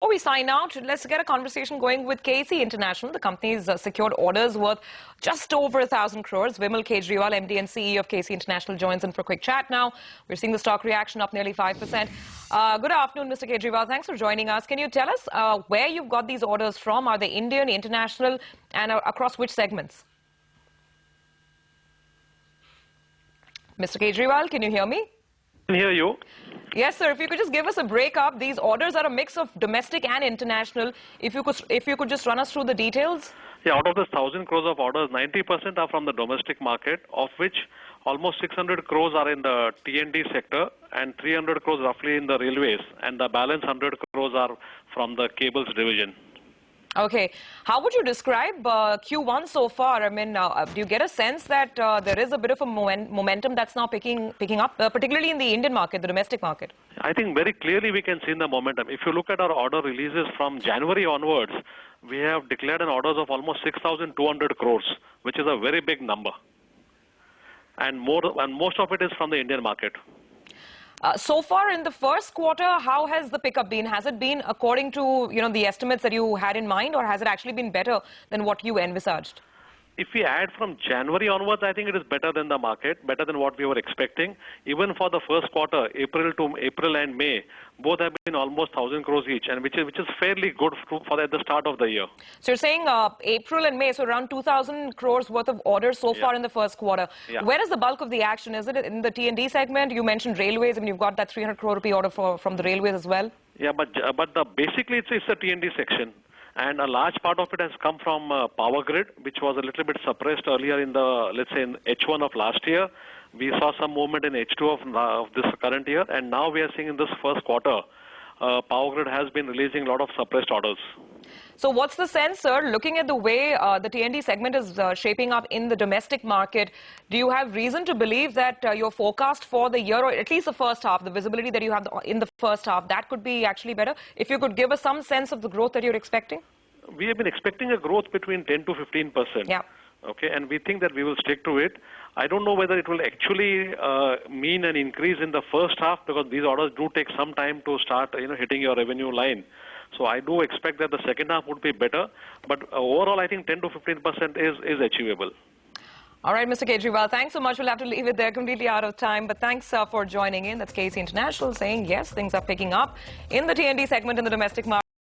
Before we sign out, let's get a conversation going with KEC International. The company's secured orders worth just over 1,000 crores. Vimal Kejriwal, MD and CEO of KEC International, joins in for a quick chat now. We're seeing the stock reaction up nearly 5%. Good afternoon, Mr. Kejriwal. Thanks for joining us. Can you tell us where you've got these orders from? Are they Indian, international, and across which segments? Mr. Kejriwal, can you hear me? I can hear you. Yes, sir. If you could just give us a breakup. These orders are a mix of domestic and international. If you could just run us through the details. Yeah, out of the 1,000 crores of orders, 90% are from the domestic market, of which almost 600 crores are in the T&D sector and 300 crores roughly in the railways, and the balance 100 crores are from the cables division. Okay. How would you describe Q1 so far? I mean, do you get a sense that there is a bit of a momentum that's now picking up, particularly in the Indian market, the domestic market? I think very clearly we can see the momentum. If you look at our order releases from January onwards, we have declared an orders of almost 6,200 crores, which is a very big number. And most of it is from the Indian market. So far in the first quarter, how has the pickup been? Has it been according to the estimates that you had in mind, or has it actually been better than what you envisaged? If we add from January onwards, I think it is better than the market, better than what we were expecting. Even for the first quarter, April and May, both have been almost 1,000 crores each, and which is fairly good for at the start of the year. So you're saying April and May, so around 2,000 crores worth of orders so far in the first quarter. Yeah. Where is the bulk of the action? Is it in the T&D segment? You mentioned railways. I mean, you've got that 300 crore rupee order from the railways as well. Yeah, but basically it's the T&D section. And a large part of it has come from power grid, which was a little bit suppressed earlier in the, let's say, in H1 of last year. We saw some movement in H2 of this current year, and now we are seeing in this first quarter, power grid has been releasing a lot of suppressed orders. So what's the sense, sir, looking at the way the T&D segment is shaping up in the domestic market, do you have reason to believe that your forecast for the year, or at least the first half, the visibility that you have in the first half, that could be actually better? If you could give us some sense of the growth that you're expecting? We have been expecting a growth between 10 to 15%. Yeah. Okay, and we think that we will stick to it. I don't know whether it will actually mean an increase in the first half, because these orders do take some time to start, hitting your revenue line. So I do expect that the second half would be better, but overall I think 10 to 15% is achievable. All right, Mr. Kejriwal, thanks so much. We'll have to leave it there, completely out of time. But thanks for joining in. That's KEC International saying, yes, things are picking up in the T&D segment in the domestic market.